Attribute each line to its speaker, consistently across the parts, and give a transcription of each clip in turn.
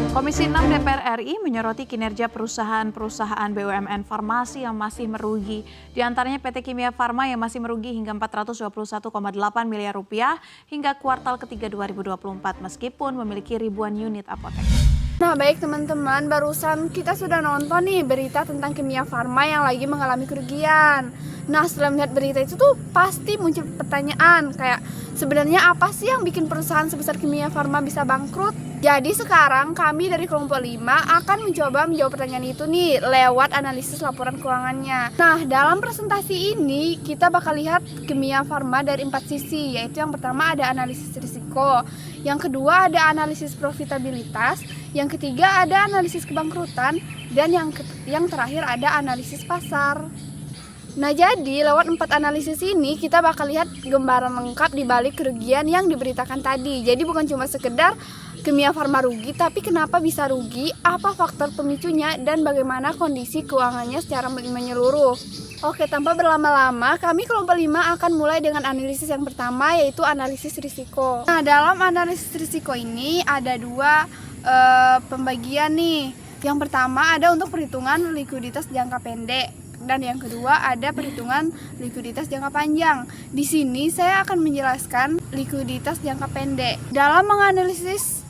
Speaker 1: Komisi 6 DPR RI menyoroti kinerja perusahaan-perusahaan BUMN farmasi yang masih merugi. Di antaranya PT Kimia Farma yang masih merugi hingga 421,8 miliar rupiah hingga kuartal ketiga 2024 meskipun memiliki ribuan unit apotek.
Speaker 2: Nah baik teman-teman, barusan kita sudah nonton nih berita tentang Kimia Farma yang lagi mengalami kerugian. Nah setelah melihat berita itu tuh pasti muncul pertanyaan kayak sebenarnya apa sih yang bikin perusahaan sebesar Kimia Farma bisa bangkrut? Jadi sekarang kami dari kelompok 5 akan mencoba menjawab pertanyaan itu nih lewat analisis laporan keuangannya. Nah dalam presentasi ini kita bakal lihat Kimia Farma dari 4 sisi, yaitu yang pertama ada analisis risiko, yang kedua ada analisis profitabilitas, yang ketiga ada analisis kebangkrutan, dan yang terakhir ada analisis pasar. Nah jadi lewat 4 analisis ini kita bakal lihat gambaran lengkap di balik kerugian yang diberitakan tadi. Jadi bukan cuma sekedar Kimia Farma rugi, tapi kenapa bisa rugi, apa faktor pemicunya, dan bagaimana kondisi keuangannya secara menyeluruh. Oke, tanpa berlama-lama, kami kelompok 5 akan mulai dengan analisis yang pertama, yaitu analisis risiko. Nah, dalam analisis risiko ini ada dua pembagian nih. Yang pertama ada untuk perhitungan likuiditas jangka pendek, dan yang kedua ada perhitungan likuiditas jangka panjang. Di sini saya akan menjelaskan likuiditas jangka pendek. Dalam menganalisis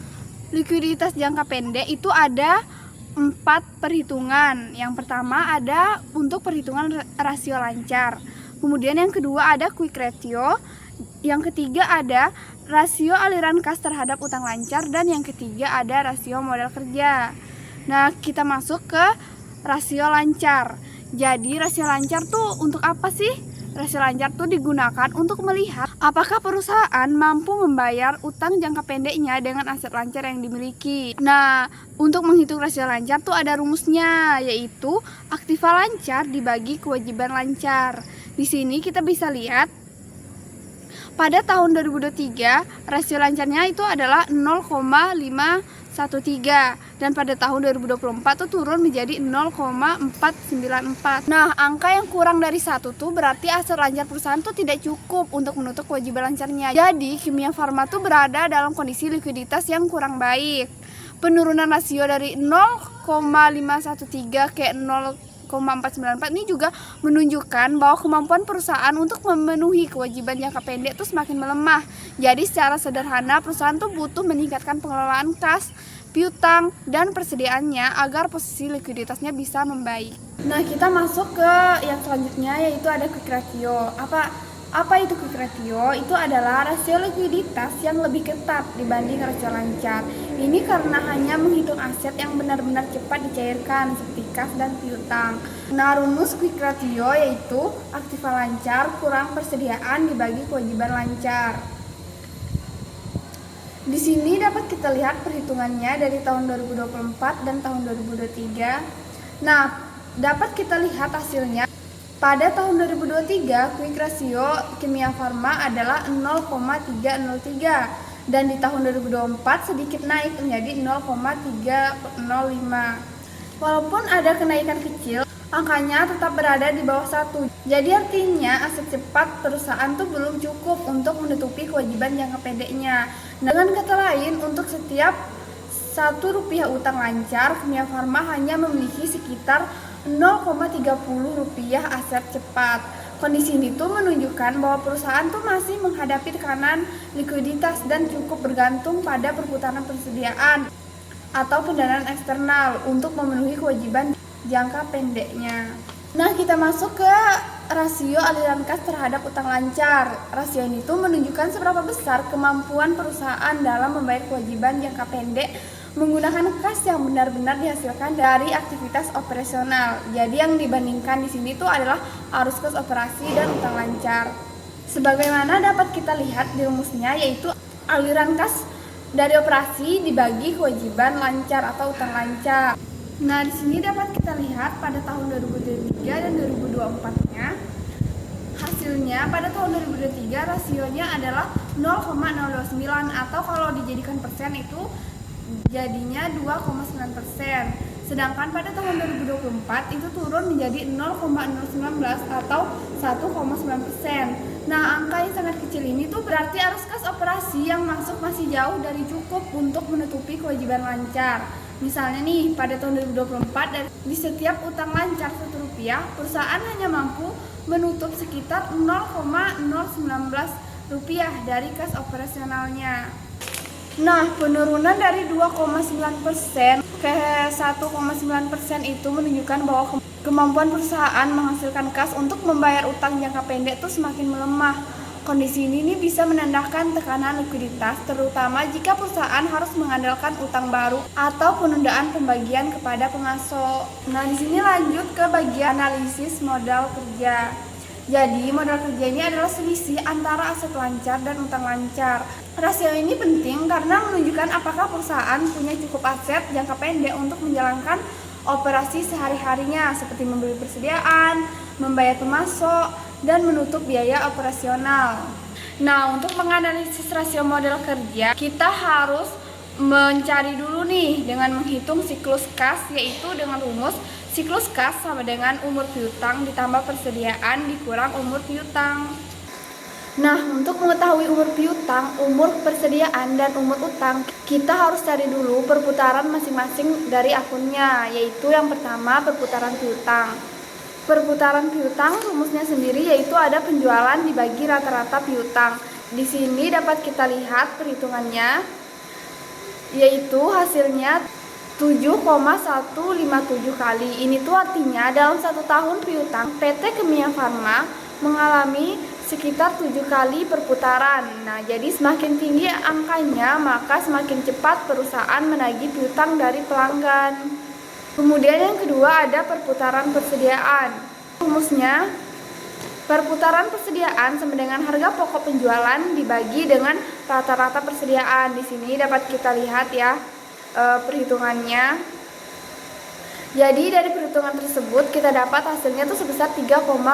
Speaker 2: likuiditas jangka pendek itu ada 4 perhitungan. Yang pertama ada untuk perhitungan rasio lancar. Kemudian yang kedua ada quick ratio. Yang ketiga ada rasio aliran kas terhadap utang lancar, dan yang ketiga ada rasio modal kerja. Nah, kita masuk ke rasio lancar. Jadi rasio lancar tuh untuk apa sih? Rasio lancar tuh digunakan untuk melihat apakah perusahaan mampu membayar utang jangka pendeknya dengan aset lancar yang dimiliki. Nah, untuk menghitung rasio lancar tuh ada rumusnya, yaitu aktiva lancar dibagi kewajiban lancar. Di sini kita bisa lihat pada tahun 2023 rasio lancarnya itu adalah 0,513, dan pada tahun 2024 tuh turun menjadi 0,494. Nah, angka yang kurang dari 1 tuh berarti aset lancar perusahaan tuh tidak cukup untuk menutup kewajiban lancarnya. Jadi, Kimia Farma tuh berada dalam kondisi likuiditas yang kurang baik. Penurunan rasio dari 0,513 ke 0,494 ini juga menunjukkan bahwa kemampuan perusahaan untuk memenuhi kewajiban jangka pendek itu semakin melemah. Jadi secara sederhana perusahaan tuh butuh meningkatkan pengelolaan kas, piutang, dan persediaannya agar posisi likuiditasnya bisa membaik. Nah, kita masuk ke yang selanjutnya, yaitu ada quick ratio. Apa itu quick ratio? Itu adalah rasio likuiditas yang lebih ketat dibanding rasio lancar. Ini karena hanya menghitung aset yang benar-benar cepat dicairkan seperti kas dan piutang. Nah, rumus quick ratio yaitu aktiva lancar kurang persediaan dibagi kewajiban lancar. Di sini dapat kita lihat perhitungannya dari tahun 2024 dan tahun 2023. Nah, dapat kita lihat hasilnya. Pada tahun 2023, quick ratio Kimia Farma adalah 0,303, dan di tahun 2024 sedikit naik menjadi 0,305. Walaupun ada kenaikan kecil, angkanya tetap berada di bawah 1. Jadi artinya aset cepat perusahaan tuh belum cukup untuk menutupi kewajiban jangka pendeknya. Dengan kata lain, untuk setiap Rp1 utang lancar, Kimia Farma hanya memiliki sekitar 0,30 rupiah aset cepat. Kondisi ini tuh menunjukkan bahwa perusahaan tuh masih menghadapi tekanan likuiditas dan cukup bergantung pada perputaran persediaan atau pendanaan eksternal untuk memenuhi kewajiban jangka pendeknya. Nah, kita masuk ke rasio aliran kas terhadap utang lancar. Rasio ini tuh menunjukkan seberapa besar kemampuan perusahaan dalam membayar kewajiban jangka pendek menggunakan kas yang benar-benar dihasilkan dari aktivitas operasional. Jadi yang dibandingkan di sini tuh adalah arus kas operasi dan utang lancar. Sebagaimana dapat kita lihat di rumusnya, yaitu aliran kas dari operasi dibagi kewajiban lancar atau utang lancar. Nah, di sini dapat kita lihat pada tahun 2023 dan 2024-nya. Hasilnya pada tahun 2023 rasionya adalah 0,029, atau kalau dijadikan persen itu jadinya 2,9%. Sedangkan pada tahun 2024 itu turun menjadi 0,019 atau 1,9%. Nah, angka yang sangat kecil ini tuh berarti arus kas operasi yang masuk masih jauh dari cukup untuk menutupi kewajiban lancar. Misalnya nih, pada tahun 2024 di setiap utang lancar Rp1, perusahaan hanya mampu menutup sekitar Rp0,019 dari kas operasionalnya. Nah, penurunan dari 2,9% ke 1,9% itu menunjukkan bahwa kemampuan perusahaan menghasilkan kas untuk membayar utang jangka pendek itu semakin melemah. Kondisi ini bisa menandakan tekanan likuiditas, terutama jika perusahaan harus mengandalkan utang baru atau penundaan pembagian kepada pengasok. Nah, di sini lanjut ke bagian analisis modal kerja. Jadi, modal kerja ini adalah selisih antara aset lancar dan utang lancar. Rasio ini penting karena menunjukkan apakah perusahaan punya cukup aset jangka pendek untuk menjalankan operasi sehari-harinya seperti membeli persediaan, membayar pemasok, dan menutup biaya operasional. Nah, untuk menganalisis rasio modal kerja, kita harus mencari dulu nih dengan menghitung siklus kas, yaitu dengan rumus siklus kas sama dengan umur piutang ditambah persediaan dikurang umur piutang. Nah, untuk mengetahui umur piutang, umur persediaan, dan umur utang, kita harus cari dulu perputaran masing-masing dari akunnya, yaitu yang pertama perputaran piutang. Perputaran piutang rumusnya sendiri yaitu ada penjualan dibagi rata-rata piutang. Di sini dapat kita lihat perhitungannya, yaitu hasilnya 7,157 kali. Ini tuh artinya dalam 1 tahun piutang PT Kimia Farma mengalami sekitar 7 kali perputaran. Nah, jadi semakin tinggi angkanya, maka semakin cepat perusahaan menagih piutang dari pelanggan. Kemudian yang kedua ada perputaran persediaan. Rumusnya, perputaran persediaan sama dengan harga pokok penjualan dibagi dengan rata-rata persediaan. Di sini dapat kita lihat ya perhitungannya. Jadi dari perhitungan tersebut kita dapat hasilnya itu sebesar 3,84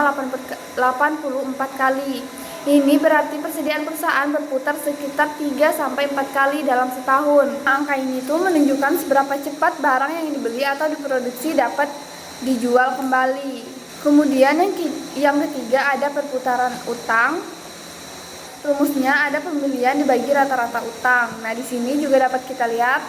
Speaker 2: kali. Ini berarti persediaan perusahaan berputar sekitar 3-4 kali dalam setahun. Angka ini tuh menunjukkan seberapa cepat barang yang dibeli atau diproduksi dapat dijual kembali. Kemudian yang ketiga ada perputaran utang. Rumusnya ada pembelian dibagi rata-rata utang. Nah, di sini juga dapat kita lihat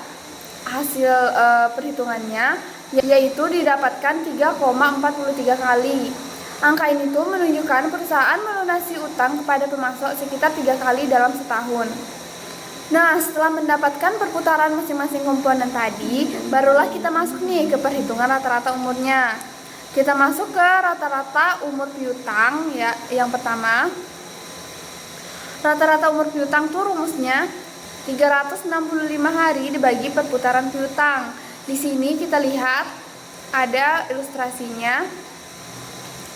Speaker 2: hasil perhitungannya, yaitu didapatkan 3,43 kali. Angka ini tuh menunjukkan perusahaan melunasi utang kepada pemasok sekitar 3 kali dalam setahun. Nah, setelah mendapatkan perputaran masing-masing komponen tadi, barulah kita masuk nih ke perhitungan rata-rata umurnya. Kita masuk ke rata-rata umur piutang ya. Yang pertama, rata-rata umur piutang tuh rumusnya 365 hari dibagi perputaran piutang. Di sini kita lihat ada ilustrasinya.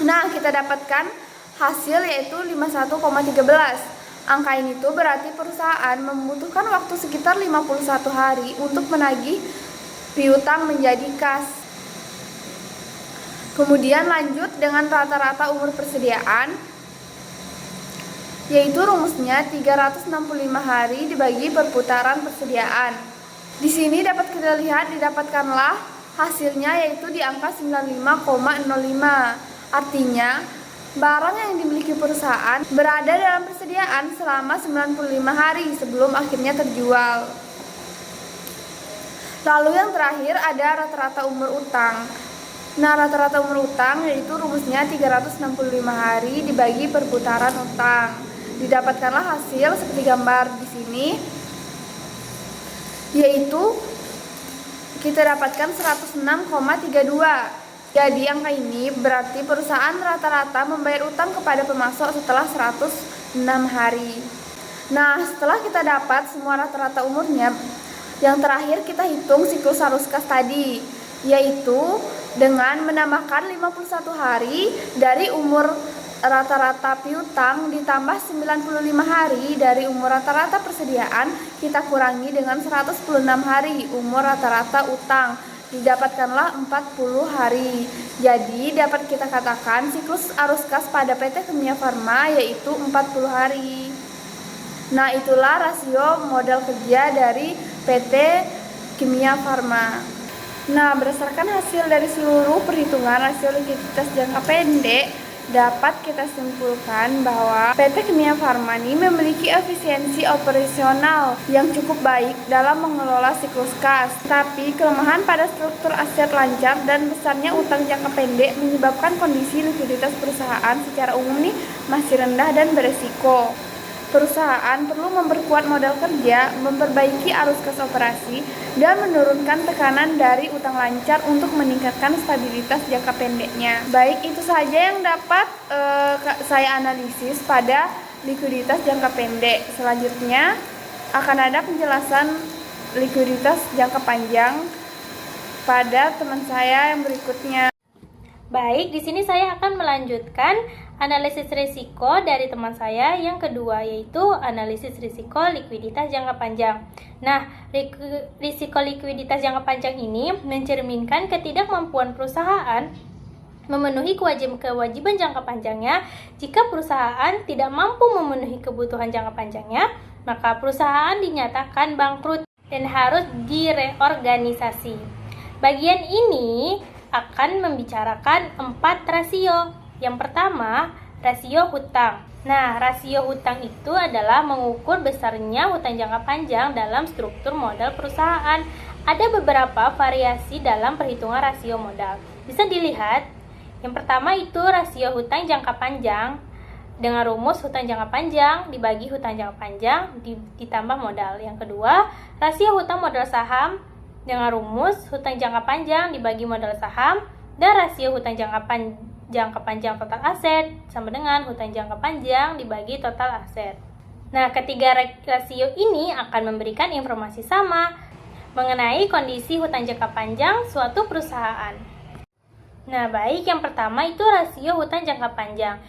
Speaker 2: Nah, kita dapatkan hasil yaitu 51,13. Angka ini tuh berarti perusahaan membutuhkan waktu sekitar 51 hari untuk menagih piutang menjadi kas. Kemudian lanjut dengan rata-rata umur persediaan, yaitu rumusnya 365 hari dibagi perputaran persediaan. Di sini dapat kita lihat didapatkanlah hasilnya yaitu di angka 95,05. Artinya, barang yang dimiliki perusahaan berada dalam persediaan selama 95 hari sebelum akhirnya terjual. Lalu yang terakhir ada rata-rata umur utang. Nah, rata-rata umur utang yaitu rumusnya 365 hari dibagi perputaran utang. Didapatkanlah hasil seperti gambar di sini, yaitu kita dapatkan 106,32. Jadi angka ini berarti perusahaan rata-rata membayar utang kepada pemasok setelah 106 hari. Nah, setelah kita dapat semua rata-rata umurnya, yang terakhir kita hitung siklus arus kas tadi, yaitu dengan menambahkan 51 hari dari umur rata-rata piutang ditambah 95 hari dari umur rata-rata persediaan, kita kurangi dengan 116 hari umur rata-rata utang. Didapatkanlah 40 hari. Jadi dapat kita katakan siklus arus kas pada PT Kimia Farma yaitu 40 hari. Nah, itulah rasio modal kerja dari PT Kimia Farma. Nah, berdasarkan hasil dari seluruh perhitungan rasio likuiditas jangka pendek Dapat kita simpulkan bahwa PT Kimia Farma ini memiliki efisiensi operasional yang cukup baik dalam mengelola siklus kas. Tapi kelemahan pada struktur aset lancar dan besarnya utang jangka pendek menyebabkan kondisi likuiditas perusahaan secara umum nih masih rendah dan beresiko. Perusahaan perlu memperkuat modal kerja, memperbaiki arus kas operasi, dan menurunkan tekanan dari utang lancar untuk meningkatkan stabilitas jangka pendeknya. Baik, itu saja yang dapat saya analisis pada likuiditas jangka pendek. Selanjutnya akan ada penjelasan likuiditas jangka panjang pada teman saya yang berikutnya.
Speaker 3: Baik, di sini saya akan melanjutkan analisis risiko dari teman saya yang kedua, yaitu analisis risiko likuiditas jangka panjang. Nah, risiko likuiditas jangka panjang ini mencerminkan ketidakmampuan perusahaan memenuhi kewajiban jangka panjangnya. Jika perusahaan tidak mampu memenuhi kebutuhan jangka panjangnya, maka perusahaan dinyatakan bangkrut dan harus direorganisasi. Bagian ini akan membicarakan 4 rasio. Yang pertama, rasio hutang. Nah, rasio hutang itu adalah mengukur besarnya hutang jangka panjang dalam struktur modal perusahaan. Ada beberapa variasi dalam perhitungan rasio modal. Bisa dilihat, yang pertama itu rasio hutang jangka panjang dengan rumus hutang jangka panjang dibagi hutang jangka panjang ditambah modal. Yang kedua, rasio hutang modal saham dengan rumus hutang jangka panjang dibagi modal saham, dan rasio hutang jangka panjang total aset sama dengan hutang jangka panjang dibagi total aset. Nah, ketiga rasio ini akan memberikan informasi sama mengenai kondisi hutang jangka panjang suatu perusahaan. Nah, baik, yang pertama itu rasio hutang jangka panjang.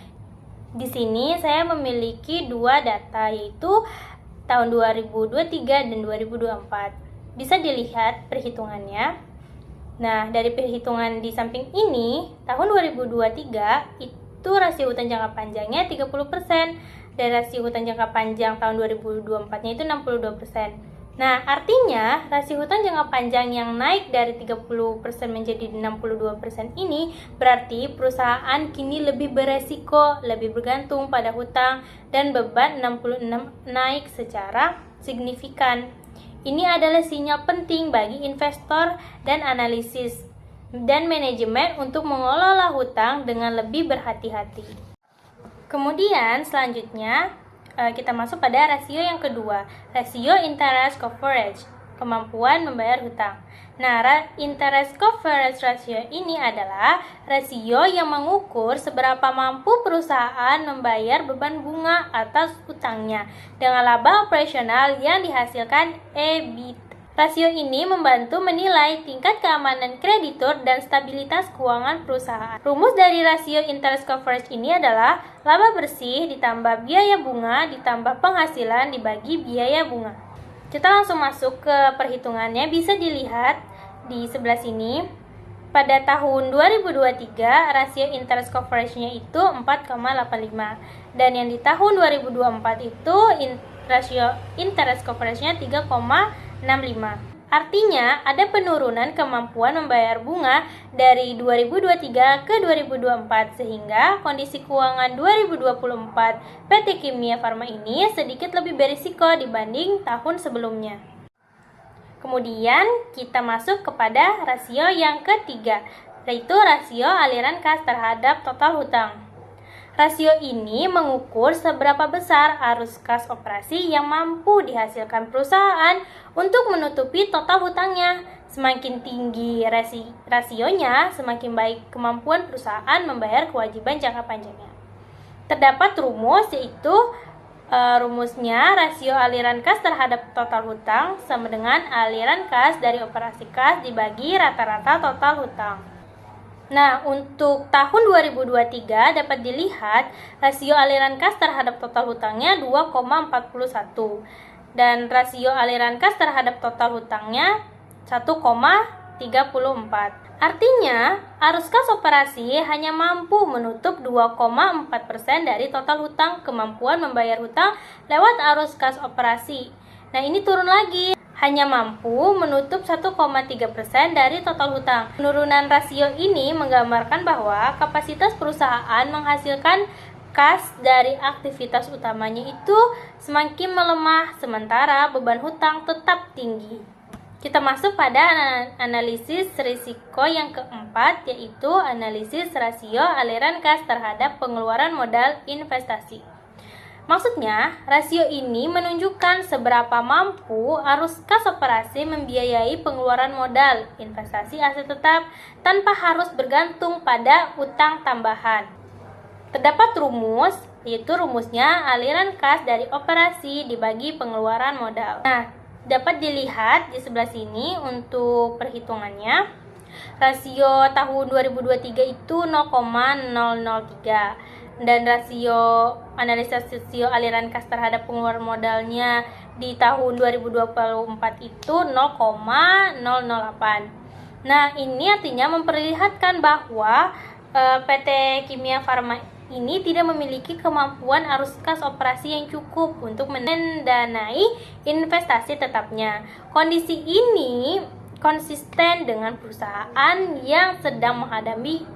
Speaker 3: Di sini saya memiliki 2 data, yaitu tahun 2023 dan 2024. Bisa dilihat perhitungannya. Nah, dari perhitungan di samping ini, tahun 2023 itu rasio hutang jangka panjangnya 30%, dan rasio hutang jangka panjang tahun 2024-nya itu 62%. Nah, artinya rasio hutang jangka panjang yang naik dari 30% menjadi 62% ini berarti perusahaan kini lebih beresiko, lebih bergantung pada hutang, dan beban 66 naik secara signifikan. Ini adalah sinyal penting bagi investor dan analisis dan manajemen untuk mengelola hutang dengan lebih berhati-hati. Kemudian selanjutnya kita masuk pada rasio yang kedua, rasio interest coverage, kemampuan membayar hutang. Nah, interest coverage ratio ini adalah rasio yang mengukur seberapa mampu perusahaan membayar beban bunga atas utangnya dengan laba operasional yang dihasilkan EBIT. Rasio ini membantu menilai tingkat keamanan kreditur dan stabilitas keuangan perusahaan. Rumus dari rasio interest coverage ini adalah laba bersih ditambah biaya bunga ditambah penghasilan dibagi biaya bunga. Kita langsung masuk ke perhitungannya. Bisa dilihat di sebelah sini. Pada tahun 2023 rasio interest coverage-nya itu 4,85, dan yang di tahun 2024 itu rasio interest coverage-nya 3,65. Artinya ada penurunan kemampuan membayar bunga dari 2023 ke 2024, sehingga kondisi keuangan 2024 PT Kimia Farma ini sedikit lebih berisiko dibanding tahun sebelumnya. Kemudian kita masuk kepada rasio yang ketiga, yaitu rasio aliran kas terhadap total hutang. Rasio ini mengukur seberapa besar arus kas operasi yang mampu dihasilkan perusahaan untuk menutupi total hutangnya. Semakin tinggi rasionya, semakin baik kemampuan perusahaan membayar kewajiban jangka panjangnya. Terdapat rumus, yaitu rumusnya rasio aliran kas terhadap total hutang sama dengan aliran kas dari operasi kas dibagi rata-rata total hutang. Nah, untuk tahun 2023 dapat dilihat rasio aliran kas terhadap total hutangnya 2,41 dan rasio aliran kas terhadap total hutangnya 1,34. Artinya, arus kas operasi hanya mampu menutup 2,4% dari total hutang. Kemampuan membayar hutang lewat arus kas operasi. Nah, ini turun lagi, hanya mampu menutup 1,3% dari total hutang. Penurunan rasio ini menggambarkan bahwa kapasitas perusahaan menghasilkan kas dari aktivitas utamanya itu semakin melemah, sementara beban hutang tetap tinggi. Kita masuk pada analisis risiko yang keempat, yaitu analisis rasio aliran kas terhadap pengeluaran modal investasi. Maksudnya, rasio ini menunjukkan seberapa mampu arus kas operasi membiayai pengeluaran modal investasi aset tetap tanpa harus bergantung pada utang tambahan. Terdapat rumus, yaitu rumusnya aliran kas dari operasi dibagi pengeluaran modal. Nah, dapat dilihat di sebelah sini untuk perhitungannya. Rasio tahun 2023 itu 0,003 dan rasio analisa rasio aliran kas terhadap pengeluaran modalnya di tahun 2024 itu 0,008. Nah, ini artinya memperlihatkan bahwa PT Kimia Farma ini tidak memiliki kemampuan arus kas operasi yang cukup untuk mendanai investasi tetapnya. Kondisi ini konsisten dengan perusahaan yang sedang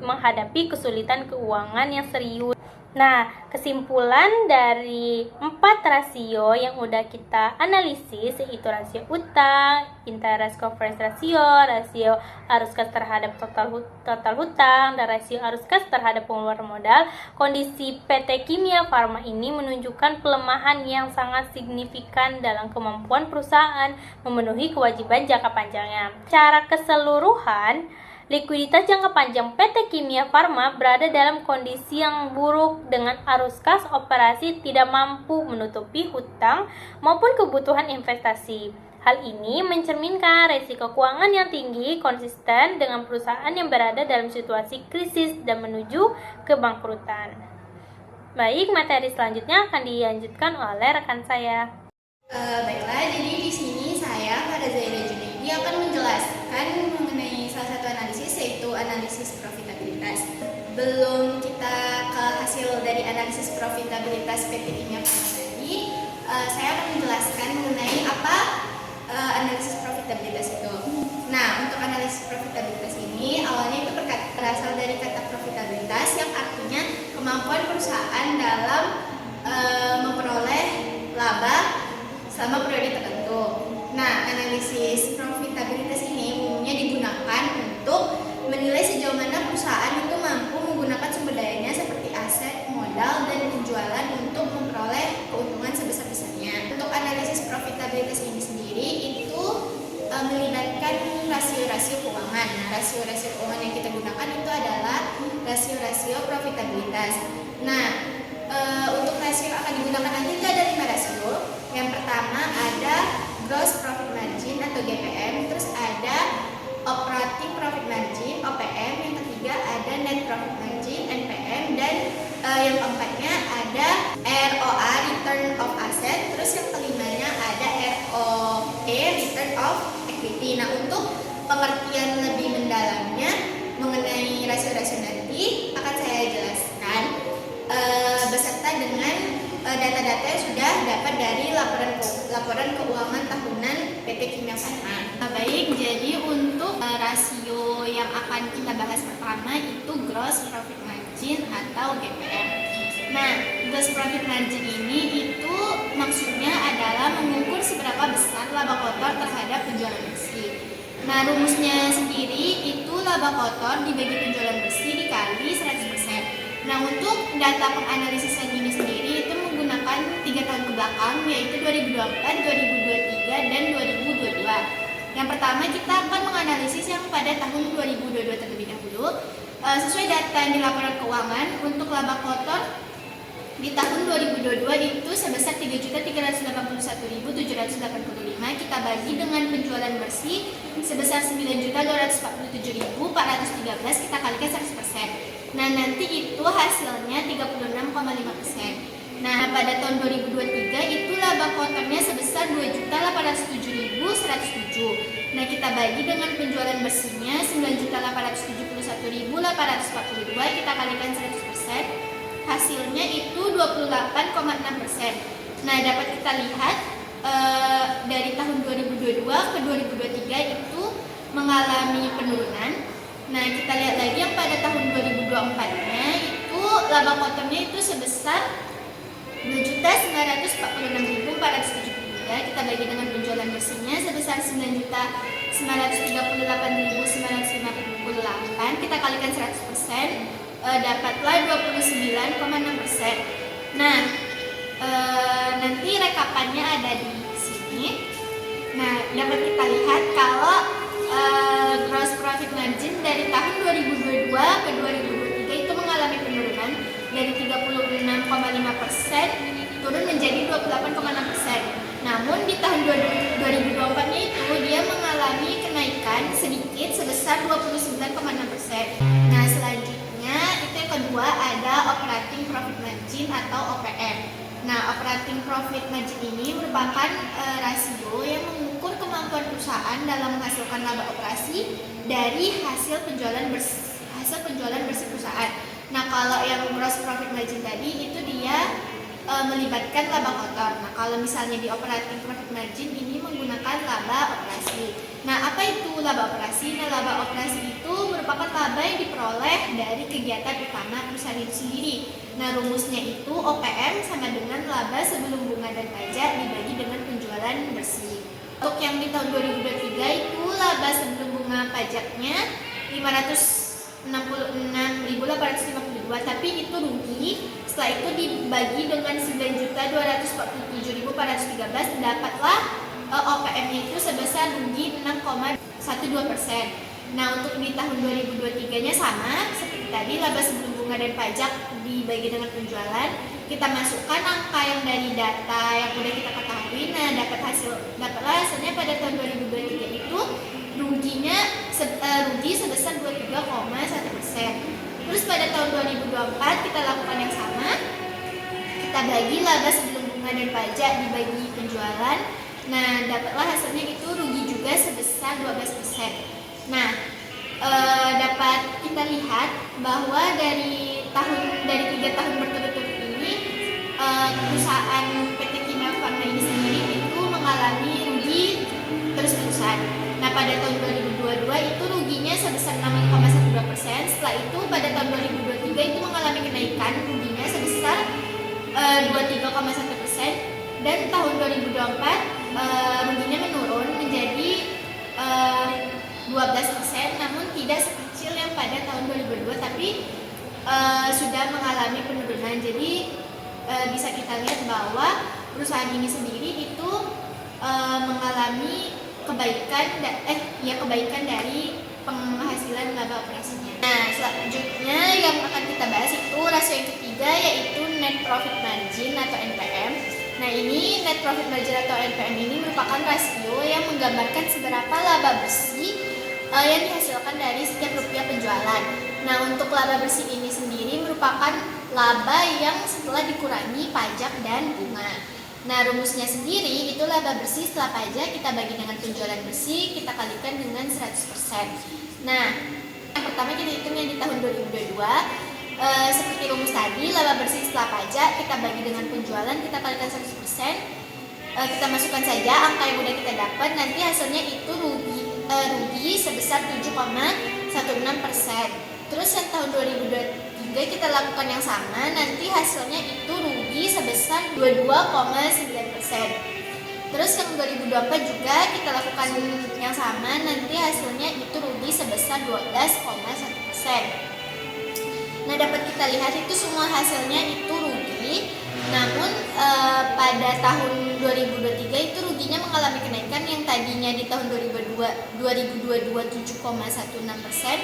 Speaker 3: menghadapi kesulitan keuangan yang serius. Nah, kesimpulan dari 4 rasio yang udah kita analisis, yaitu rasio utang, interest coverage ratio, rasio arus kas terhadap total hutang, dan rasio arus kas terhadap pengeluaran modal, kondisi PT Kimia Farma ini menunjukkan pelemahan yang sangat signifikan dalam kemampuan perusahaan memenuhi kewajiban jangka panjangnya. Secara keseluruhan, likuiditas jangka panjang PT Kimia Farma berada dalam kondisi yang buruk dengan arus kas operasi tidak mampu menutupi hutang maupun kebutuhan investasi. Hal ini mencerminkan risiko keuangan yang tinggi konsisten dengan perusahaan yang berada dalam situasi krisis dan menuju kebangkrutan. Baik, materi selanjutnya akan dilanjutkan oleh rekan saya.
Speaker 4: Baiklah, jadi di sini saya, Farah Zaira Junaidi, akan menjelaskan mengenai salah satu analisis, yaitu analisis profitabilitas. Belum kita ke hasil dari analisis profitabilitas PT Kimia Farma tadi, saya akan menjelaskan mengenai apa analisis profitabilitas itu. Nah, untuk analisis profitabilitas ini awalnya itu berasal dari kata profitabilitas yang artinya kemampuan perusahaan dalam memperoleh laba selama periode tertentu. Nah, analisis profitabilitas ini umumnya digunakan untuk menilai sejauh mana perusahaan itu mampu menggunakan sumber dayanya seperti aset, modal, dan penjualan untuk memperoleh keuntungan sebesar-besarnya. Untuk analisis profitabilitas ini sendiri itu melibatkan rasio-rasio keuangan. Nah, rasio-rasio keuangan yang kita gunakan itu adalah rasio-rasio profitabilitas. Nah, untuk rasio yang akan digunakan nanti itu ada 5 rasio. Yang pertama ada gross profit margin atau GPM, terus ada operating profit margin (OPM), yang ketiga ada net profit margin (NPM), dan yang keempatnya ada ROA (return of asset), terus yang kelimanya ada ROE (return of equity). Nah, untuk pengertian lebih mendalamnya mengenai rasio-rasio nanti akan saya jelaskan beserta dengan data-data yang sudah dapat dari laporan keuangan tahunan PT Kimia Farma. Nah, baik, jadi untuk rasio yang akan kita bahas pertama itu gross profit margin atau GPM. Nah, gross profit margin ini itu maksudnya adalah mengukur seberapa besar laba kotor terhadap penjualan bersih. Nah, rumusnya sendiri itu laba kotor dibagi penjualan bersih dikali 100%. Nah, untuk data penganalisisan ini sendiri itu menggunakan 3 tahun ke belakang, yaitu 2024, 2023, dan 2022. Yang pertama kita akan menganalisis yang pada tahun 2022 terlebih dahulu. Sesuai data yang di laporan keuangan, untuk laba kotor di tahun 2022 itu sebesar 3.381.785, kita bagi dengan penjualan bersih sebesar 9.247.413, kita kalikan 100%. Nah, nanti itu hasilnya 36,5%. Nah, pada tahun 2023 itu laba kotornya sebesar 2.807.107. Nah, kita bagi dengan penjualan bersihnya 9.871.842, kita kalikan 100%. Hasilnya itu 28,6%. Nah, dapat kita lihat dari tahun 2022 ke 2023 itu mengalami penurunan. Nah, kita lihat lagi yang pada tahun 2024-nya itu laba kotornya itu sebesar 2.946.473. Kita bagi dengan penjualan bersihnya sebesar 9.938.958. Kita kalikan 100%, dapatlah 29,6%. Nah, nanti rekapannya ada di sini. Nah, dapat kita lihat kalau gross profit margin dari tahun 2022 ke 2023 itu mengalami penurunan dari 36,5% turun menjadi 28,6%. Namun di tahun 2024-nya itu dia mengalami kenaikan sedikit sebesar 29,6%. Nah, selanjutnya itu yang kedua ada operating profit margin atau OPM. Nah, operating profit margin ini merupakan rasio yang mengukur kemampuan perusahaan dalam menghasilkan laba operasi dari hasil penjualan bersih perusahaan. Nah, kalau yang gross profit margin tadi itu dia melibatkan laba kotor. Nah, kalau misalnya di operating profit margin ini menggunakan laba operasi. Nah, apa itu laba operasi? Nah, laba operasi itu merupakan laba yang diperoleh dari kegiatan utama perusahaan itu sendiri. Nah, rumusnya itu OPM sama dengan laba sebelum bunga dan pajak dibagi dengan penjualan bersih. Untuk yang di tahun 2023 itu laba sebelum bunga pajaknya 566.852, tapi itu rugi. Setelah itu dibagi dengan 9.247.413, dapatlah OPM-nya itu sebesar rugi 6,12%. Nah, untuk di tahun 2023-nya sama seperti tadi, laba sebelum bunga dan pajak dibagi dengan penjualan. Kita masukkan angka yang dari data yang sudah kita ketahui. Nah, dapatlah hasilnya pada tahun 2023 itu rugi sebesar 23,1%. Terus pada tahun 2024 kita lakukan yang sama. Kita bagi laba sebelum bunga dan pajak dibagi penjualan. Nah, dapatlah hasilnya itu rugi juga sebesar 12%. Nah, dapat kita lihat bahwa dari 3 tahun berturut-turut ini perusahaan PT Kimia Farma ini sendiri itu mengalami rugi terus-terusan. Nah, pada tahun 2022 itu ruginya sebesar 6,12%. Setelah itu pada tahun 2023 itu mengalami kenaikan ruginya sebesar 23,1%, dan tahun 2024 ruginya menurun menjadi 12%, namun tidak sekecil yang pada tahun 2022, tapi sudah mengalami penurunan. Jadi bisa kita lihat bahwa perusahaan ini sendiri itu mengalami kebaikan dari penghasilan laba operasinya. Nah, selanjutnya yang akan kita bahas itu rasio yang ketiga, yaitu net profit margin atau NPM. Nah, ini net profit margin atau NPM ini merupakan rasio yang menggambarkan seberapa laba bersih yang dihasilkan dari setiap rupiah penjualan. Nah, untuk laba bersih ini sendiri merupakan laba yang setelah dikurangi pajak dan bunga. Nah, rumusnya sendiri itu laba bersih setelah pajak kita bagi dengan penjualan bersih, kita kalikan dengan 100%. Nah, yang pertama kita hitung yang di tahun 2022. Seperti rumus tadi, laba bersih setelah pajak kita bagi dengan penjualan, kita kalikan 100%. Kita masukkan saja angka yang udah kita dapat, nanti hasilnya itu rugi sebesar 7,16%. Terus yang tahun 2023 kita lakukan yang sama, nanti hasilnya itu rugi sebesar 22,9%. Terus yang 2024 juga kita lakukan yang sama, nanti hasilnya itu rugi sebesar 12,1%. Nah, dapat kita lihat itu semua hasilnya itu rugi. Namun pada tahun 2023 itu ruginya mengalami kenaikan, yang tadinya di tahun 2022 7,16%,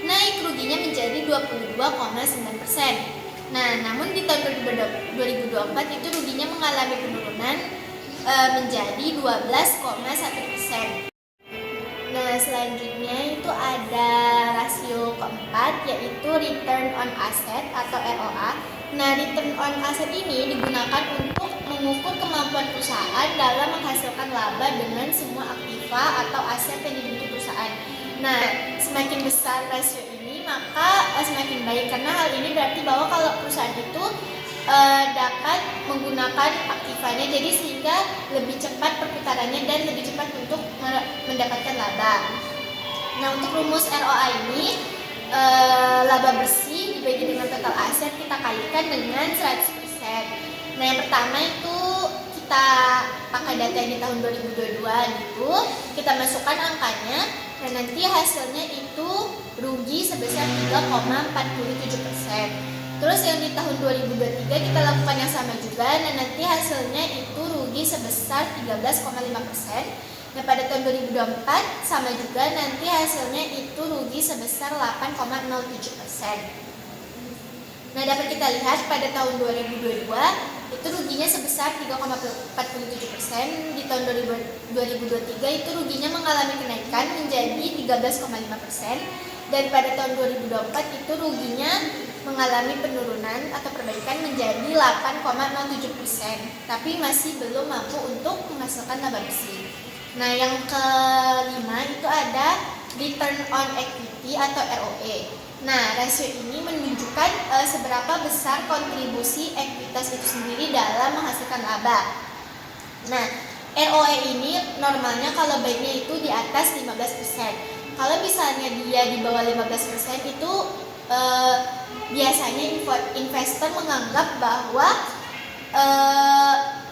Speaker 4: naik ruginya menjadi 22,9%. Nah, namun di tahun 2024 itu ruginya mengalami penurunan menjadi 12,1%. Nah, selanjutnya itu ada rasio keempat, yaitu return on asset atau ROA. Nah, return on asset ini digunakan untuk mengukur kemampuan perusahaan dalam menghasilkan laba dengan semua aktiva atau aset yang dimiliki perusahaan. Nah, semakin besar rasio ini maka semakin baik, karena hal ini berarti bahwa kalau perusahaan itu dapat menggunakan aktifannya, jadi sehingga lebih cepat perputarannya dan lebih cepat untuk mendapatkan laba. Nah, untuk rumus ROA ini, laba bersih dibagi dengan total aset kita kalikan dengan 100%. Nah, yang pertama itu kita pakai data yang di tahun 2022 itu, kita masukkan angkanya, dan nanti hasilnya itu rugi sebesar 3,47%. Terus yang di tahun 2023 kita lakukan yang sama juga, dan nanti hasilnya itu rugi sebesar 13,5%. Nah, pada tahun 2024 sama juga, nanti hasilnya itu rugi sebesar 8,07%. Nah, dapat kita lihat pada tahun 2022 itu ruginya sebesar 3,47%, di tahun 2023 itu ruginya mengalami kenaikan menjadi 13,5%, dan pada tahun 2024 itu ruginya mengalami penurunan atau perbaikan menjadi 8,07%, tapi masih belum mampu untuk menghasilkan laba bersih. Nah, yang kelima itu ada return on equity atau ROE. Nah, rasio ini menunjukkan seberapa besar kontribusi ekuitas itu sendiri dalam menghasilkan laba. Nah, ROE ini normalnya kalau baiknya itu di atas 15%. Kalau misalnya dia di bawah 15% itu biasanya investor menganggap bahwa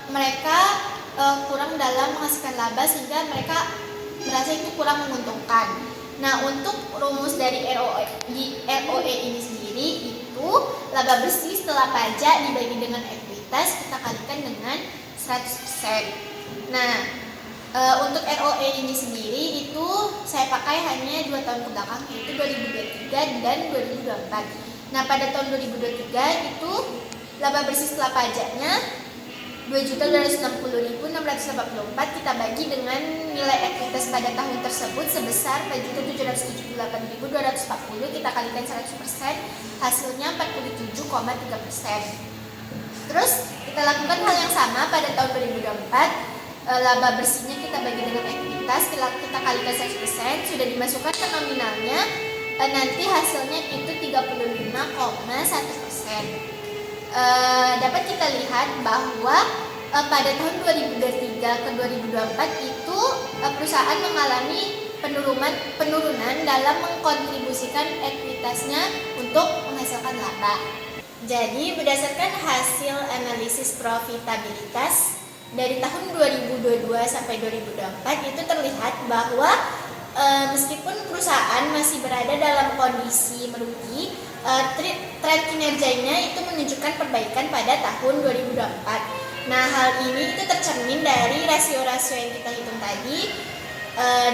Speaker 4: mereka kurang dalam menghasilkan laba, sehingga mereka merasa itu kurang menguntungkan. Nah, untuk rumus dari ROE ini sendiri itu laba bersih setelah pajak dibagi dengan ekuitas kita kalikan dengan 100%. Nah, untuk ROE ini sendiri itu saya pakai hanya 2 tahun ke belakang, yaitu 2023 dan 2024. Nah, pada tahun 2023 itu laba bersih setelah pajaknya 2.260.684 kita bagi dengan nilai ekuitas pada tahun tersebut sebesar 4.778.240, kita kalikan 100%, hasilnya 47,3%. Terus kita lakukan hal yang sama pada tahun 2024, laba bersihnya kita bagi dengan ekuitas, kita kalikan 100%, sudah dimasukkan ke nominalnya, nanti hasilnya itu 35,1%. Dapat kita lihat bahwa pada tahun 2023 ke 2024 itu perusahaan mengalami penurunan dalam mengkontribusikan ekuitasnya untuk menghasilkan laba. Jadi berdasarkan hasil analisis profitabilitas dari tahun 2022 sampai 2024 itu terlihat bahwa meskipun perusahaan masih berada dalam kondisi merugi, tren kinerjanya itu menunjukkan perbaikan pada tahun 2024. Nah, hal ini itu tercermin dari rasio-rasio yang kita hitung tadi,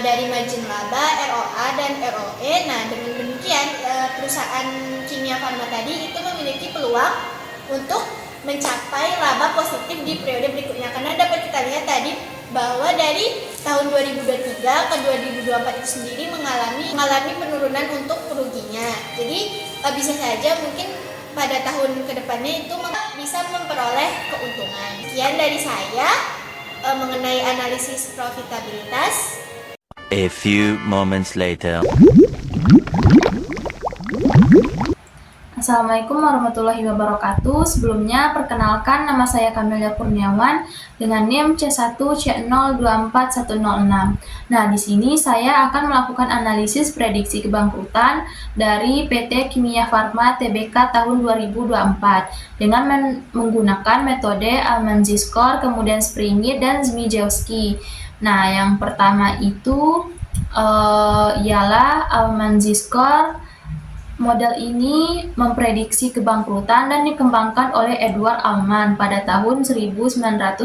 Speaker 4: dari margin laba, ROA, dan ROE. Nah, dengan demikian perusahaan Kimia Farma tadi itu memiliki peluang untuk mencapai laba positif di periode berikutnya, karena dapat kita lihat tadi bahwa dari tahun 2023 ke 2024 itu sendiri mengalami penurunan untuk kerugiannya. Jadi bisa saja mungkin pada tahun kedepannya itu bisa memperoleh keuntungan. Sekian dari saya mengenai analisis profitabilitas.
Speaker 5: A few moments later.
Speaker 6: Assalamualaikum warahmatullahi wabarakatuh. Sebelumnya perkenalkan, nama saya Kamelia Kurniawan dengan NIM C1C024106. Nah, di sini saya akan melakukan analisis prediksi kebangkrutan dari PT Kimia Farma Tbk tahun 2024 dengan menggunakan metode Almanzi Score, kemudian Springit dan Zmijewski. Nah, yang pertama itu ialah Almanzi Score. Model ini memprediksi kebangkrutan dan dikembangkan oleh Edward Allman pada tahun 1968.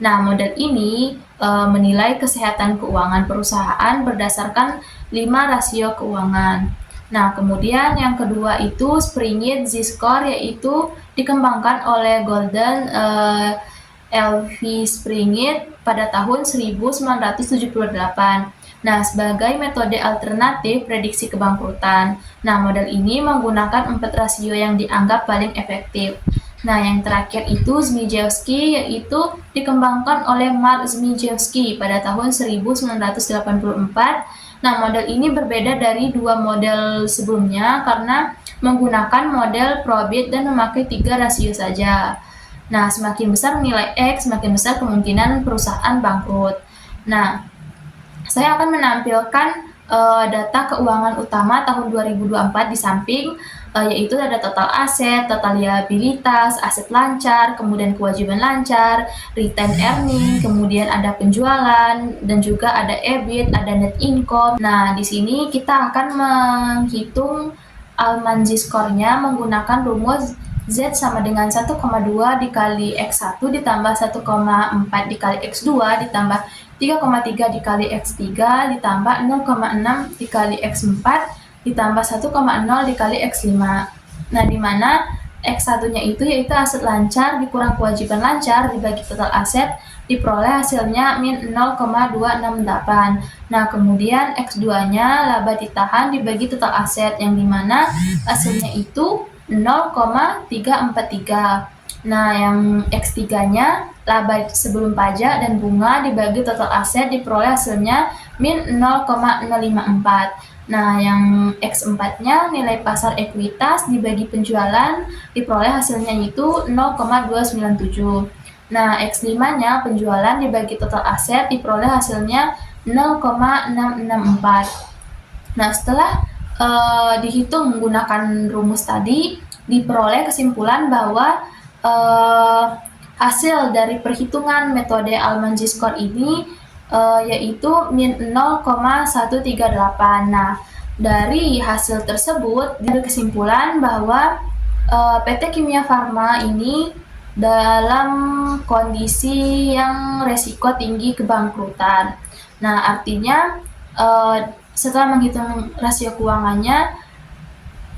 Speaker 6: Nah, model ini menilai kesehatan keuangan perusahaan berdasarkan 5 rasio keuangan. Nah, kemudian yang kedua itu Springit Z-Score, yaitu dikembangkan oleh Golden LV Springit pada tahun 1978. Nah, sebagai metode alternatif prediksi kebangkrutan. Nah, model ini menggunakan 4 rasio yang dianggap paling efektif. Nah, yang terakhir itu Zmijewski, yaitu dikembangkan oleh Mark Zmijewski pada tahun 1984. Nah, model ini berbeda dari 2 model sebelumnya karena menggunakan model probit dan memakai 3 rasio saja. Nah, semakin besar nilai X, semakin besar kemungkinan perusahaan bangkrut. Nah, saya akan menampilkan data keuangan utama tahun 2024 di samping, yaitu ada total aset, total liabilitas, aset lancar, kemudian kewajiban lancar, retained earning, kemudian ada penjualan, dan juga ada EBIT, ada net income. Nah, di sini kita akan menghitung Almanzi skornya menggunakan rumus Z sama dengan 1,2 dikali X1 ditambah 1,4 dikali X2 ditambah 3,3 dikali X3 ditambah 0,6 dikali X4 ditambah 1,0 dikali X5. Nah, di mana X1-nya itu yaitu aset lancar dikurang kewajiban lancar dibagi total aset diperoleh hasilnya min 0,268. Nah, kemudian X2-nya laba ditahan dibagi total aset yang dimana hasilnya itu 0,343. Nah, yang X3-nya laba sebelum pajak dan bunga dibagi total aset diperoleh hasilnya min 0,054. Nah, yang X4-nya nilai pasar ekuitas dibagi penjualan diperoleh hasilnya itu 0,297. Nah, X5-nya penjualan dibagi total aset diperoleh hasilnya 0,664. Nah, setelah dihitung menggunakan rumus tadi, diperoleh kesimpulan bahwa hasil dari perhitungan metode Almanzi score ini yaitu min 0,138. Nah, dari hasil tersebut ada kesimpulan bahwa PT Kimia Farma ini dalam kondisi yang resiko tinggi kebangkrutan. Nah, artinya setelah menghitung rasio keuangannya,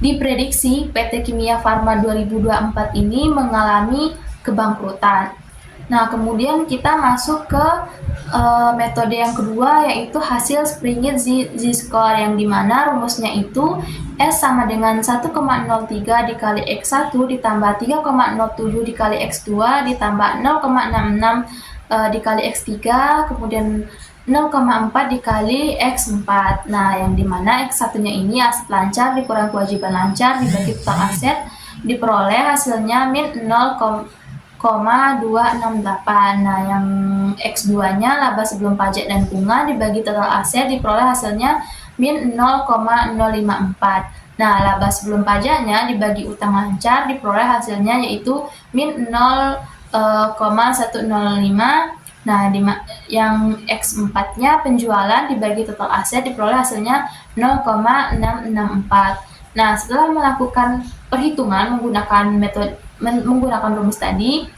Speaker 6: diprediksi PT Kimia Farma 2024 ini mengalami kebangkrutan. Nah, kemudian kita masuk ke metode yang kedua, yaitu hasil Springit Z-score, yang dimana rumusnya itu S sama dengan 1,03 dikali X1 ditambah 3,07 dikali X2 ditambah 0,66 dikali X3 kemudian 0,4 dikali X4. Nah, yang dimana X1-nya ini aset lancar dikurang kewajiban lancar dibagi total aset diperoleh hasilnya min 0,268. Nah, yang X2-nya laba sebelum pajak dan bunga dibagi total aset diperoleh hasilnya min 0,054. Nah, laba sebelum pajaknya dibagi utang lancar diperoleh hasilnya yaitu min 0,105. Nah, yang X4-nya penjualan dibagi total aset diperoleh hasilnya 0,664. Nah, setelah melakukan perhitungan menggunakan rumus tadi,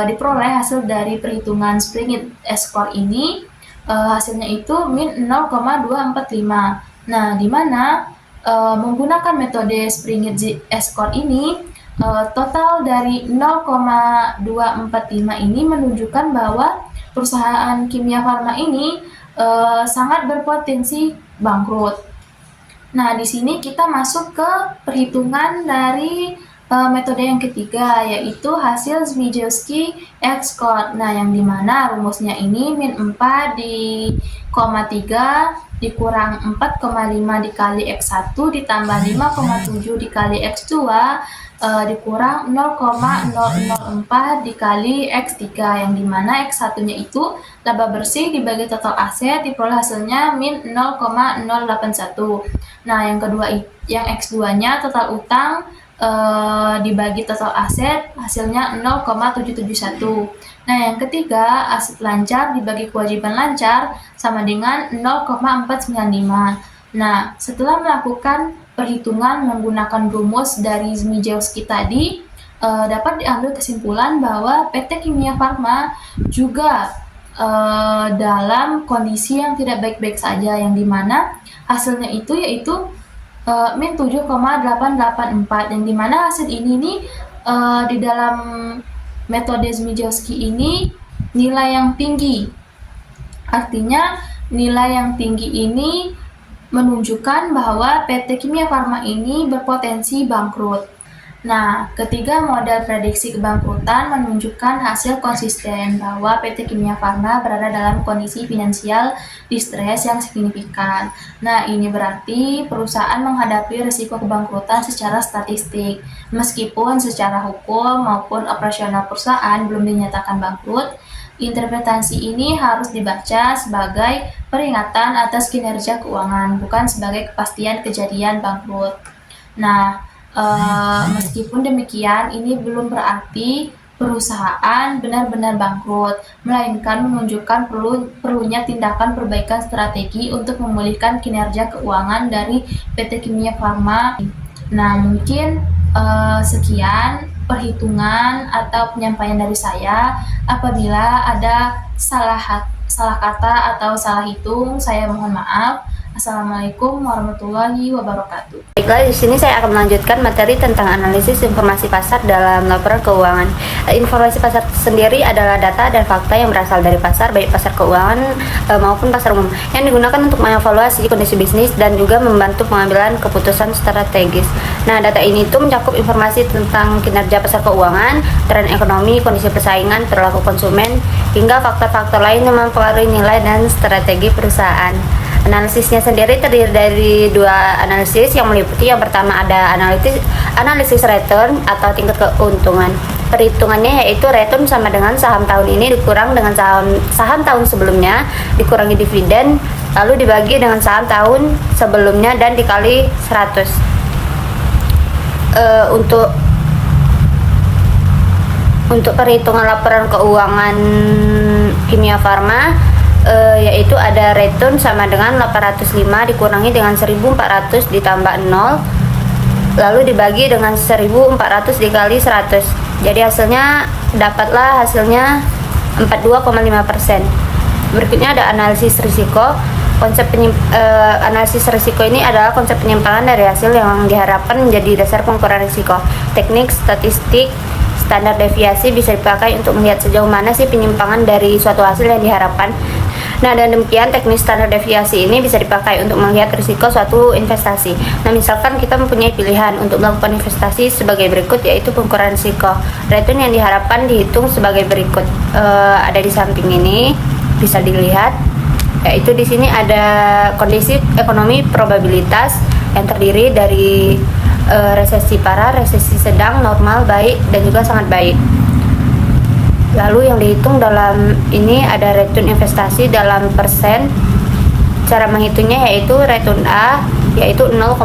Speaker 6: diperoleh hasil dari perhitungan Springit S-score ini, hasilnya itu min 0,245. Nah, di mana menggunakan metode Springit S-score ini, total dari 0,245 ini menunjukkan bahwa perusahaan Kimia Farma ini sangat berpotensi bangkrut. Nah, di sini kita masuk ke perhitungan dari metode yang ketiga, yaitu hasil Zmijewski X-score. Nah, yang dimana rumusnya ini min 4 di 3 dikurang 4,5 dikali X1 ditambah 5,7 dikali X2 dikurang 0,004 dikali X3, yang dimana X1-nya itu laba bersih dibagi total aset diperoleh hasilnya min 0,081. Nah, yang kedua yang X2-nya total utang dibagi total aset hasilnya 0,771. Nah, yang ketiga aset lancar dibagi kewajiban lancar sama dengan 0,495. Nah, setelah melakukan perhitungan menggunakan rumus dari Zmijewski tadi, dapat diambil kesimpulan bahwa PT Kimia Farma juga dalam kondisi yang tidak baik-baik saja, yang dimana hasilnya itu yaitu min 7,884, yang dimana hasil ini nih di dalam metode Zmijewski ini nilai yang tinggi. Artinya nilai yang tinggi ini menunjukkan bahwa PT Kimia Farma ini berpotensi bangkrut. Nah, ketiga model prediksi kebangkrutan menunjukkan hasil konsisten bahwa PT Kimia Farma berada dalam kondisi finansial distress yang signifikan. Nah, ini berarti perusahaan menghadapi risiko kebangkrutan secara statistik. Meskipun secara hukum maupun operasional perusahaan belum dinyatakan bangkrut, interpretasi ini harus dibaca sebagai peringatan atas kinerja keuangan, bukan sebagai kepastian kejadian bangkrut. Nah, meskipun demikian, ini belum berarti perusahaan benar-benar bangkrut, melainkan menunjukkan perlunya tindakan perbaikan strategi untuk memulihkan kinerja keuangan dari PT Kimia Farma. Nah, mungkin sekian perhitungan atau penyampaian dari saya. Apabila ada salah kata atau salah hitung, saya mohon maaf. Assalamualaikum warahmatullahi wabarakatuh.
Speaker 7: Baiklah, di sini saya akan melanjutkan materi tentang analisis informasi pasar dalam laporan keuangan. Informasi pasar sendiri adalah data dan fakta yang berasal dari pasar, baik pasar keuangan maupun pasar umum, yang digunakan untuk mengevaluasi kondisi bisnis dan juga membantu pengambilan keputusan strategis. Nah, data ini tuh mencakup informasi tentang kinerja pasar keuangan, tren ekonomi, kondisi persaingan, perilaku konsumen, hingga faktor-faktor lain yang mempengaruhi nilai dan strategi perusahaan. Analisisnya sendiri terdiri dari dua analisis yang meliputi, yang pertama ada analisis return atau tingkat keuntungan. Perhitungannya yaitu return sama dengan saham tahun ini dikurang dengan saham tahun sebelumnya, dikurangi dividen, lalu dibagi dengan saham tahun sebelumnya dan dikali 100. Untuk perhitungan laporan keuangan Kimia Farma, yaitu ada return sama dengan 805 dikurangi dengan 1400 ditambah 0, lalu dibagi dengan 1400 dikali 100. Jadi dapatlah hasilnya 42,5%. Berikutnya ada analisis risiko. Analisis risiko ini adalah konsep penyimpangan dari hasil yang diharapkan menjadi dasar pengukuran risiko. Teknik statistik standar deviasi bisa dipakai untuk melihat sejauh mana sih penyimpangan dari suatu hasil yang diharapkan. Nah, dan demikian teknik standar deviasi ini bisa dipakai untuk melihat risiko suatu investasi. Nah, misalkan kita mempunyai pilihan untuk melakukan investasi sebagai berikut, yaitu pengukuran risiko. Return yang diharapkan dihitung sebagai berikut. Ada di samping ini, bisa dilihat. Yaitu di sini ada kondisi ekonomi probabilitas yang terdiri dari resesi parah, resesi sedang, normal, baik, dan juga sangat baik. Lalu yang dihitung dalam ini ada return investasi dalam persen. Cara menghitungnya yaitu return A yaitu 0,5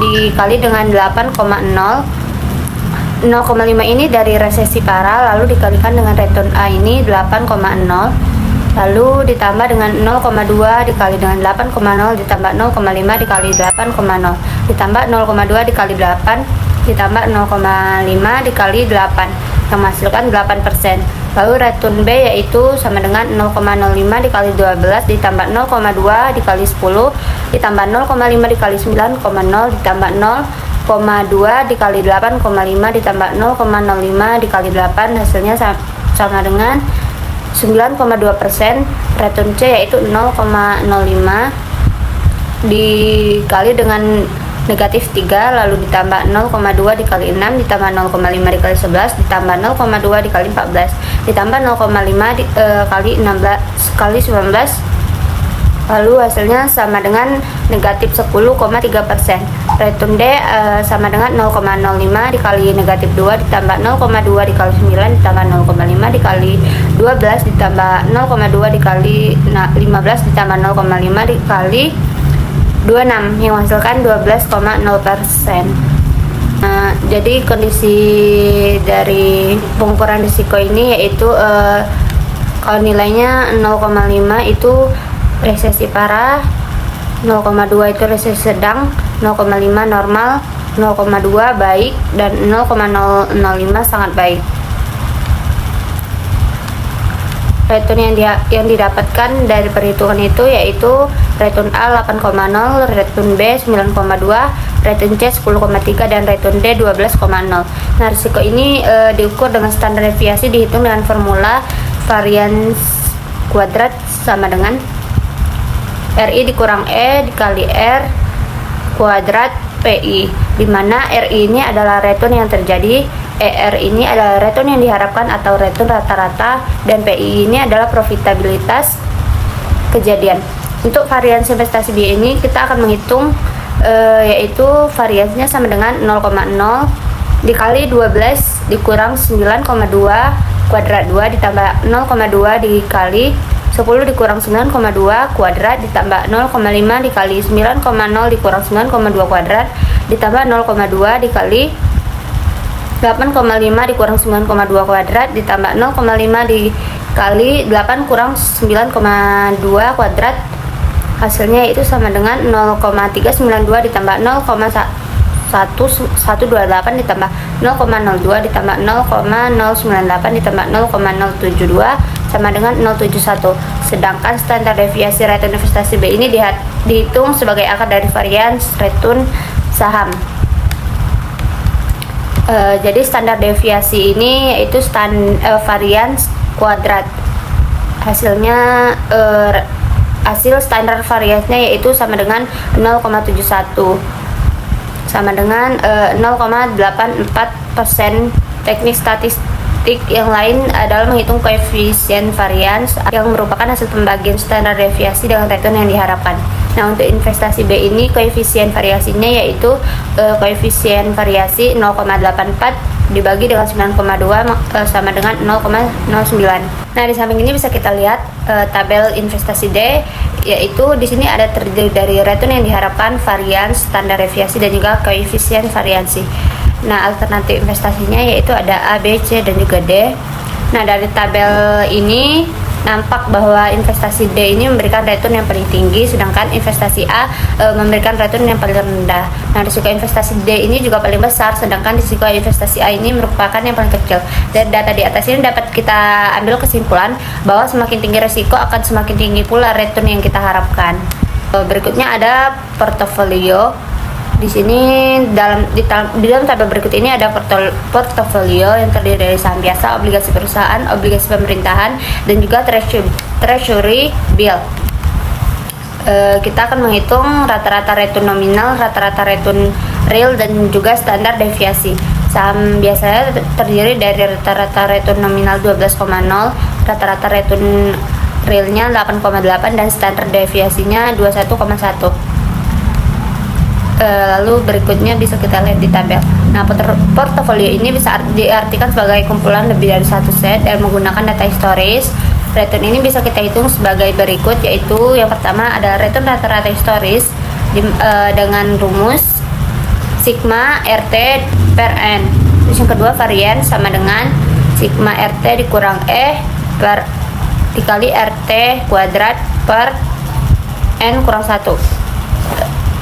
Speaker 7: dikali dengan 8,0. 0,5 ini dari resesi parah, lalu dikalikan dengan return A ini 8,0, lalu ditambah dengan 0,2 dikali dengan 8,0 ditambah 0,5 dikali 8,0 ditambah 0,2 dikali 8 ditambah 0,5 dikali 8 yang menghasilkan 8%. Lalu return B yaitu sama dengan 0,05 dikali 12 ditambah 0,2 dikali 10 ditambah 0,5 dikali 9,0 ditambah 0,2 dikali 8,5 ditambah 0,05 dikali 8, hasilnya sama dengan 9,2%. Return C yaitu 0,05 dikali dengan negatif 3, lalu ditambah 0,2 dikali 6 ditambah 0,5 dikali 11 ditambah 0,2 dikali 14 ditambah 0,5 kali 16 kali 19, lalu hasilnya sama dengan negatif 10,3%. Return D sama dengan 0,05 dikali negatif 2 ditambah 0,2 dikali 9 ditambah 0,5 dikali 12 ditambah 0,2 dikali 15 ditambah 0,5 dikali 26 yang menghasilkan 12,0%. Nah, jadi kondisi dari pengukuran risiko ini yaitu kalau nilainya 0,5 itu resesi parah, 0,2 itu resesi sedang, 0,5 normal, 0,2 baik, dan 0,005 sangat baik. Return yang didapatkan dari perhitungan itu yaitu return A 8,0, return B 9,2, return C 10,3, dan return D 12,0. Nah, risiko ini diukur dengan standar deviasi, dihitung dengan formula varians kuadrat sama dengan RI dikurang E dikali R kuadrat P PI, di mana RI ini adalah return yang terjadi, ER ini adalah return yang diharapkan atau return rata-rata, dan PI ini adalah profitabilitas kejadian. Untuk variansi investasi B ini kita akan menghitung yaitu variansinya sama dengan 0,0 dikali 12 dikurang 9,2 kuadrat 2 ditambah 0,2 dikali 10 dikurang 9,2 kuadrat ditambah 0,5 dikali 9,0 dikurang 9,2 kuadrat ditambah 0,2 dikali 8,5 dikurang 9,2 kuadrat ditambah 0,5 dikali 8 kurang 9,2 kuadrat, hasilnya itu sama dengan 0,392 ditambah 0,1128 ditambah 0,02 ditambah 0,098 ditambah 0,072 sama dengan 071. Sedangkan standar deviasi return investasi B ini dihitung sebagai akar dari varians return saham. Jadi standar deviasi ini yaitu varians kuadrat. Hasilnya hasil standar variansnya yaitu sama dengan 0,71 sama dengan 0,84%. Teknik statistik yang lain adalah menghitung koefisien varians yang merupakan hasil pembagian standar deviasi dengan return yang diharapkan. Nah, untuk investasi B ini koefisien variasinya yaitu koefisien variasi 0,84 dibagi dengan 9,2 sama dengan 0,09. Nah, di samping ini bisa kita lihat tabel investasi D, yaitu di sini ada terdiri dari return yang diharapkan, varians, standar deviasi dan juga koefisien variasi. Nah, alternatif investasinya yaitu ada A, B, C dan juga D. Nah, dari tabel ini nampak bahwa investasi D ini memberikan return yang paling tinggi, sedangkan investasi A memberikan return yang paling rendah. Nah, risiko investasi D ini juga paling besar, sedangkan risiko investasi A ini merupakan yang paling kecil. Dari data di atas ini dapat kita ambil kesimpulan bahwa semakin tinggi risiko akan semakin tinggi pula return yang kita harapkan. Berikutnya ada portofolio. Di sini di dalam tabel berikut ini ada portofolio yang terdiri dari saham biasa, obligasi perusahaan, obligasi pemerintahan, dan juga treasury bill. Kita akan menghitung rata-rata return nominal, rata-rata return real, dan juga standar deviasi. Saham biasanya terdiri dari rata-rata return nominal 12,0, rata-rata return realnya 8,8, dan standar deviasinya 21,1. Lalu berikutnya bisa kita lihat di tabel. Nah, portofolio ini bisa diartikan sebagai kumpulan lebih dari satu set dan menggunakan data historis. Return ini bisa kita hitung sebagai berikut, yaitu yang pertama adalah return rata-rata historis dengan rumus sigma RT per N. Terus yang kedua varian sama dengan sigma RT dikurang E per dikali RT kuadrat per N kurang 1.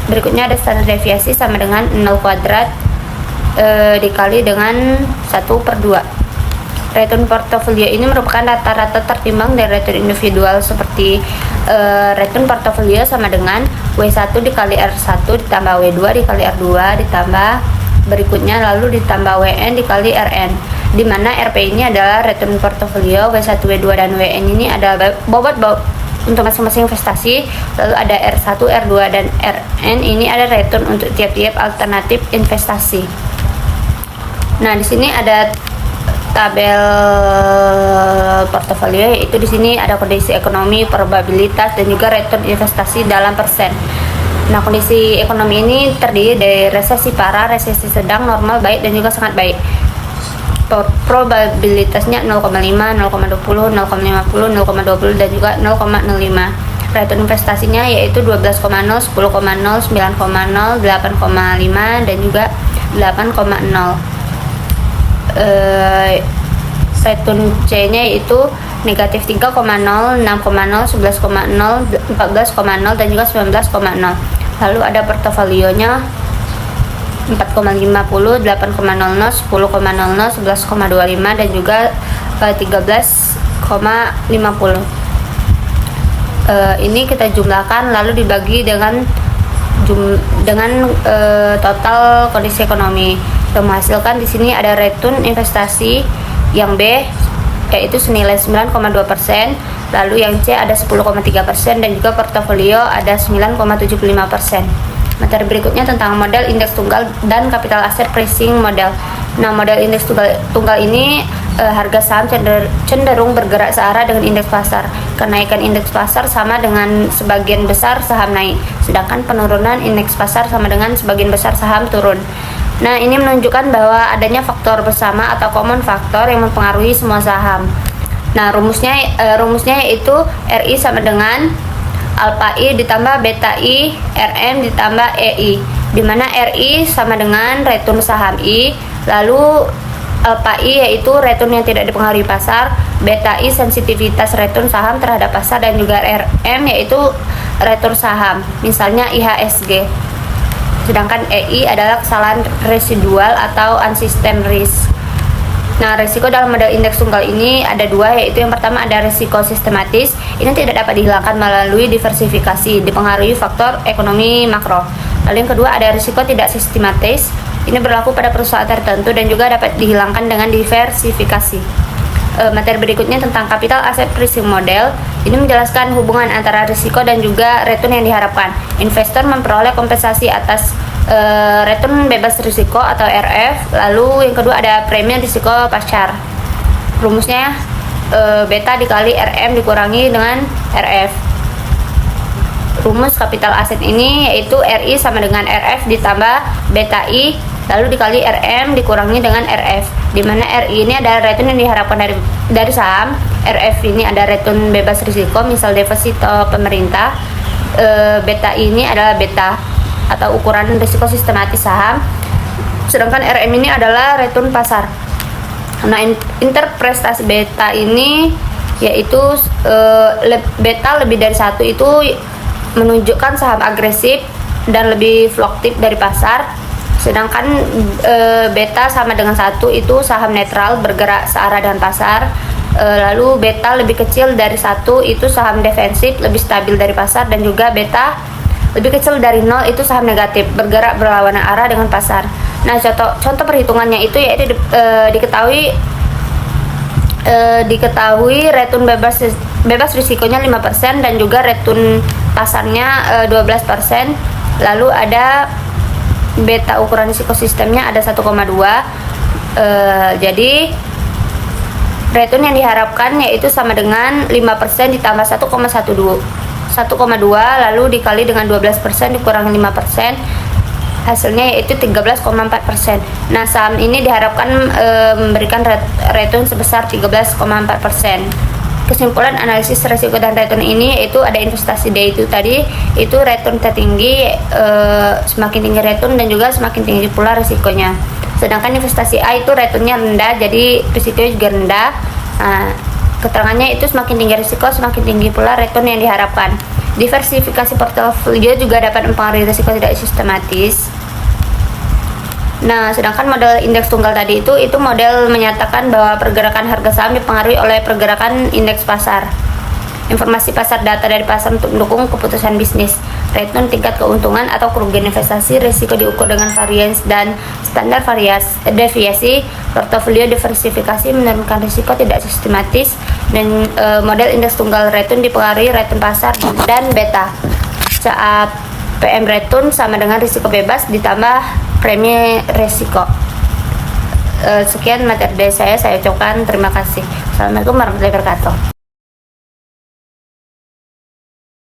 Speaker 7: Berikutnya ada standar deviasi sama dengan 0 kuadrat dikali dengan 1/2. Return portofolio ini merupakan rata-rata tertimbang dari return individual, seperti return portofolio sama dengan W1 dikali R1 ditambah W2 dikali R2 ditambah berikutnya lalu ditambah WN dikali RN, di mana RP ini adalah return portofolio, W1, W2 dan WN ini adalah bobot untuk masing-masing investasi. Lalu ada R1, R2 dan RN ini ada return untuk tiap-tiap alternatif investasi. Nah, di sini ada tabel portofolio, yaitu di sini ada kondisi ekonomi, probabilitas dan juga return investasi dalam persen. Nah, kondisi ekonomi ini terdiri dari resesi parah, resesi sedang, normal, baik dan juga sangat baik. Probabilitasnya 0,5, 0,20, 0,50, 0,20 dan juga 0,05. Return investasinya yaitu 12,0, 10,0, 9,0, 8,5 dan juga 8,0. Return C-nya yaitu negatif 3,0, 6,0, 11,0, 14,0 dan juga 19,0. Lalu ada portofolionya 4,50, 8,00, 10,00, 11,25 dan juga 13,50. Ini kita jumlahkan lalu dibagi dengan total kondisi ekonomi. Menghasilkan di sini ada return investasi yang B yaitu senilai 9,2%, lalu yang C ada 10,3% dan juga portofolio ada 9,75%. Materi berikutnya tentang model indeks tunggal dan capital asset pricing model. Nah, model indeks tunggal ini harga saham cenderung bergerak searah dengan indeks pasar. Kenaikan indeks pasar sama dengan sebagian besar saham naik, sedangkan penurunan indeks pasar sama dengan sebagian besar saham turun. Nah, ini menunjukkan bahwa adanya faktor bersama atau common faktor yang mempengaruhi semua saham. Nah, rumusnya yaitu RI sama dengan alpha I ditambah beta I RM ditambah EI, di mana RI sama dengan return saham I, lalu alpha I yaitu return yang tidak dipengaruhi pasar, beta I sensitivitas return saham terhadap pasar, dan juga RM yaitu return saham, misalnya IHSG. Sedangkan EI adalah kesalahan residual atau unsystem risk. Nah, risiko dalam model indeks tunggal ini ada dua, yaitu yang pertama ada risiko sistematis. Ini tidak dapat dihilangkan melalui diversifikasi, dipengaruhi faktor ekonomi makro. Lalu yang kedua ada risiko tidak sistematis. Ini berlaku pada perusahaan tertentu dan juga dapat dihilangkan dengan diversifikasi. Materi berikutnya tentang capital asset pricing model. Ini menjelaskan hubungan antara risiko dan juga return yang diharapkan. Investor memperoleh kompensasi atas return bebas risiko atau RF. Lalu yang kedua ada premi risiko pasar. Rumusnya beta dikali RM dikurangi dengan RF. Rumus capital asset ini yaitu RI sama dengan RF ditambah beta I lalu dikali RM dikurangi dengan RF, di mana RI ini adalah return yang diharapkan dari saham, RF ini ada return bebas risiko misal deposito pemerintah, beta I ini adalah beta atau ukuran risiko sistematis saham, sedangkan RM ini adalah return pasar. Nah, interpretasi beta ini yaitu beta lebih dari satu itu menunjukkan saham agresif dan lebih fluktuatif dari pasar, sedangkan beta sama dengan satu itu saham netral bergerak searah dengan pasar. Lalu beta lebih kecil dari satu itu saham defensif lebih stabil dari pasar, dan juga beta lebih kecil dari 0 itu saham negatif bergerak berlawanan arah dengan pasar. Nah, contoh perhitungannya itu yaitu diketahui return bebas risikonya 5% dan juga return pasarnya 12%. Lalu ada beta ukuran risiko sistemnya ada 1,2. Jadi return yang diharapkan yaitu sama dengan 5% ditambah 1,2 lalu dikali dengan 12% dikurangi 5%, hasilnya yaitu 13,4%. Nah, saham ini diharapkan memberikan return sebesar 13,4%. Kesimpulan analisis risiko dan return ini yaitu ada investasi D itu tadi itu return tertinggi, semakin tinggi return dan juga semakin tinggi pula risikonya. Sedangkan investasi A itu returnnya rendah, jadi risikonya juga rendah. Nah, keterangannya itu semakin tinggi risiko semakin tinggi pula return yang diharapkan. Diversifikasi portofolio juga dapat mempengaruhi risiko tidak sistematis. Nah, sedangkan model indeks tunggal tadi itu model menyatakan bahwa pergerakan harga saham dipengaruhi oleh pergerakan indeks pasar. Informasi pasar data dari pasar untuk mendukung keputusan bisnis. Return tingkat keuntungan atau kerugian investasi, risiko diukur dengan variance dan standar deviasi. Portofolio diversifikasi menurunkan risiko tidak sistematis, dan model indeks tunggal return dipengaruhi return pasar dan beta. Saat PM return sama dengan risiko bebas ditambah premi risiko. Sekian materi dari saya ucapkan terima kasih. Assalamualaikum warahmatullahi wabarakatuh.